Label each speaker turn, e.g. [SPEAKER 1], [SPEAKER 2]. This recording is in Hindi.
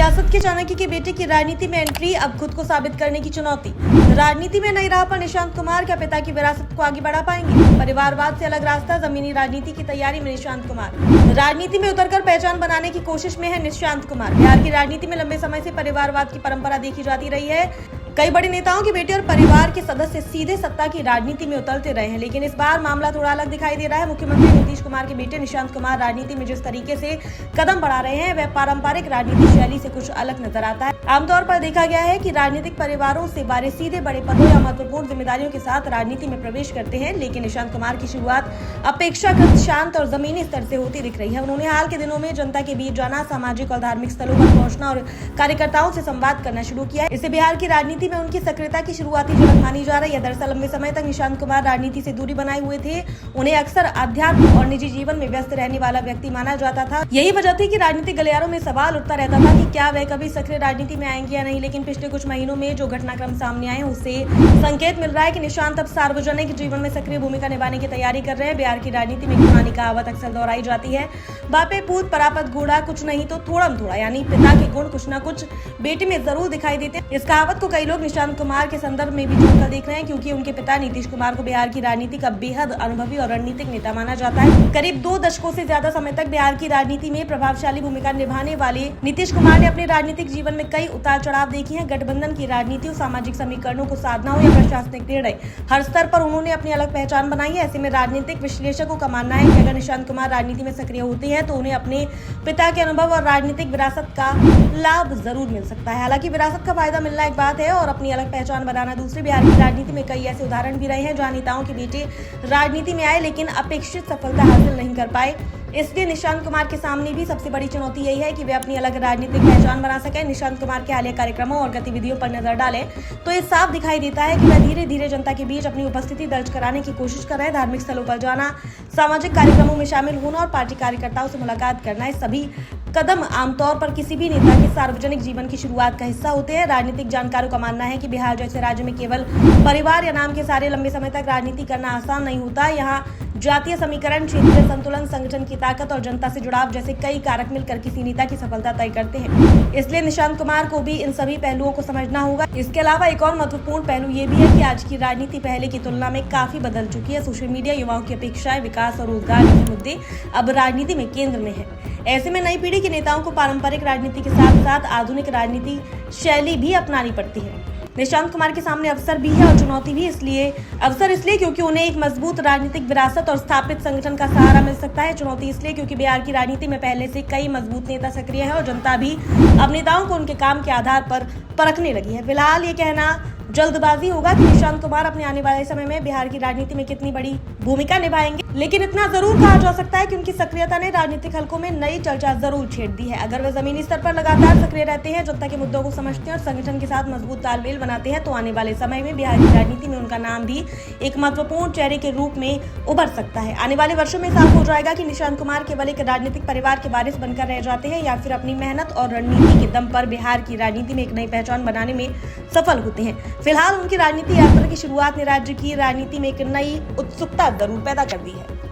[SPEAKER 1] रियासत के चाणक्य के बेटे की राजनीति में एंट्री, अब खुद को साबित करने की चुनौती। राजनीति में नई राह पर निशांत कुमार क्या पिता की विरासत को आगे बढ़ा पाएंगे? परिवारवाद से अलग रास्ता, जमीनी राजनीति की तैयारी में निशांत कुमार। राजनीति में उतरकर पहचान बनाने की कोशिश में है निशांत कुमार। बिहार की राजनीति में लंबे समय से परिवारवाद की परंपरा देखी जाती रही है। कई बड़े नेताओं के बेटे और परिवार के सदस्य सीधे सत्ता की राजनीति में उतरते रहे हैं, लेकिन इस बार मामला थोड़ा अलग दिखाई दे रहा है। मुख्यमंत्री नीतीश कुमार के बेटे निशांत कुमार राजनीति में जिस तरीके से कदम बढ़ा रहे हैं, वह पारंपरिक राजनीतिक शैली से कुछ अलग नजर आता है। आमतौर पर देखा गया है कि राजनीतिक परिवारों से बारे सीधे बड़े पदों या महत्वपूर्ण जिम्मेदारियों के साथ राजनीति में प्रवेश करते हैं, लेकिन निशांत कुमार की शुरुआत अपेक्षाकृत शांत और जमीनी स्तर से होती दिख रही है। उन्होंने हाल के दिनों में जनता के बीच जाना, सामाजिक और धार्मिक स्थलों पर पहुंचना और कार्यकर्ताओं से संवाद करना शुरू किया है। इससे बिहार की राजनीति में उनकी सक्रियता की शुरुआती झलक मानी जा रही है। दरअसल लंबे समय तक निशांत कुमार राजनीति से दूरी बनाए हुए थे। उन्हें अक्सर अध्यात्म और निजी जीवन में व्यस्त रहने वाला व्यक्ति माना जाता था। यही वजह थी कि राजनीतिक गलियारों में सवाल उठता रहता था कि क्या वह कभी सक्रिय राजनीति में आएंगे या नहीं। लेकिन पिछले कुछ महीनों में जो घटनाक्रम सामने आए, उससे संकेत मिल रहा है कि निशांत अब सार्वजनिक जीवन में सक्रिय भूमिका निभाने की तैयारी कर रहे हैं। बिहार की राजनीति में पुरानी कहावत अक्सर दोहराई जाती है, बापे पूत परापत घोड़ा, कुछ नहीं तो थोड़म थोड़ा, यानी पिता के गुण कुछ न कुछ बेटे में जरूर दिखाई देते हैं। इस कहावत को कई लोग निशांत कुमार के संदर्भ में भी जोड़कर देख रहे हैं, क्योंकि उनके पिता नीतीश कुमार को बिहार की राजनीति का बेहद अनुभवी और रणनीतिक नेता माना जाता है। करीब 2 दशकों से ज्यादा समय तक बिहार की राजनीति में प्रभावशाली भूमिका निभाने वाले नीतीश कुमार ने अपने राजनीतिक जीवन में कई उतार चढ़ाव देखे हैं। गठबंधन की राजनीति और सामाजिक समीकरणों को साधना हो या प्रशासनिक निर्णय, हर स्तर पर उन्होंने अपनी अलग पहचान बनाई है। ऐसे में राजनीतिक विश्लेषकों का मानना है कि अगर निशांत कुमार राजनीति में सक्रिय होते हैं तो उन्हें अपने पिता के अनुभव और राजनीतिक विरासत का लाभ जरूर मिल सकता है। हालांकि विरासत का फायदा मिलना एक बात है और अपनी अलग पहचान बनाना दूसरी। बिहार की राजनीति में कई ऐसे उदाहरण भी रहे हैं जहां नेताओं के बेटे राजनीति में आए लेकिन अपेक्षित सफलता हासिल नहीं कर पाए। इसलिए निशांत कुमार के सामने भी सबसे बड़ी चुनौती यही है कि वे अपनी अलग राजनीतिक पहचान बना सकें। निशांत कुमार के हालिया कार्यक्रमों और गतिविधियों पर नजर डालें तो ये साफ दिखाई देता है कि वह धीरे धीरे जनता के बीच अपनी उपस्थिति दर्ज कराने की कोशिश कर रहे हैं। धार्मिक स्थलों पर जाना, सामाजिक कार्यक्रमों में शामिल होना और पार्टी कार्यकर्ताओं से मुलाकात करना, ये सभी कदम आमतौर पर किसी भी नेता के सार्वजनिक जीवन की शुरुआत का हिस्सा होते हैं। राजनीतिक जानकारों का मानना है कि बिहार जैसे राज्य में केवल परिवार या नाम के सारे लंबे समय तक राजनीति करना आसान नहीं होता। यहाँ जातीय समीकरण, क्षेत्रीय संतुलन, संगठन की ताकत और जनता से जुड़ाव जैसे कई कारक मिलकर किसी नेता की सफलता तय करते हैं। इसलिए निशांत कुमार को भी इन सभी पहलुओं को समझना होगा। इसके अलावा एक और महत्वपूर्ण पहलू ये भी है कि आज की राजनीति पहले की तुलना में काफी बदल चुकी है। सोशल मीडिया, युवाओं की अपेक्षाएं, विकास और रोजगार जैसे मुद्दे अब राजनीति में केंद्र में है। ऐसे में नई पीढ़ी के नेताओं को पारंपरिक राजनीति के साथ साथ आधुनिक राजनीति शैली भी अपनानी पड़ती है। निशांत कुमार के सामने अवसर भी है और चुनौती भी। इसलिए क्योंकि उन्हें एक मजबूत राजनीतिक विरासत और स्थापित संगठन का सहारा मिल सकता है। चुनौती इसलिए क्योंकि बिहार की राजनीति में पहले से कई मजबूत नेता सक्रिय है और जनता भी अब नेताओं को उनके काम के आधार पर परखने लगी है। फिलहाल ये कहना जल्दबाजी होगा कि निशांत कुमार अपने आने वाले समय में बिहार की राजनीति में कितनी बड़ी भूमिका निभाएंगे, लेकिन इतना जरूर कहा जा सकता है कि उनकी सक्रियता ने राजनीतिक हलकों में नई चर्चा जरूर छेड़ दी है। अगर वे जमीनी स्तर पर लगातार सक्रिय रहते हैं, जनता के मुद्दों को समझते हैं और संगठन के साथ मजबूत तालमेल बनाते हैं, तो आने वाले समय में बिहार की राजनीति में उनका नाम भी एक महत्वपूर्ण चेहरे के रूप में उभर सकता है। आने वाले वर्षों में साफ हो जाएगा कि निशांत कुमार केवल एक राजनीतिक परिवार के वारिस बनकर रह जाते हैं या फिर अपनी मेहनत और रणनीति के दम पर बिहार की राजनीति में एक नई पहचान बनाने में सफल होते हैं। फिलहाल उनकी राजनीति यात्रा की शुरुआत ने राज्य की राजनीति में एक नई उत्सुकता जरूर पैदा कर दी है।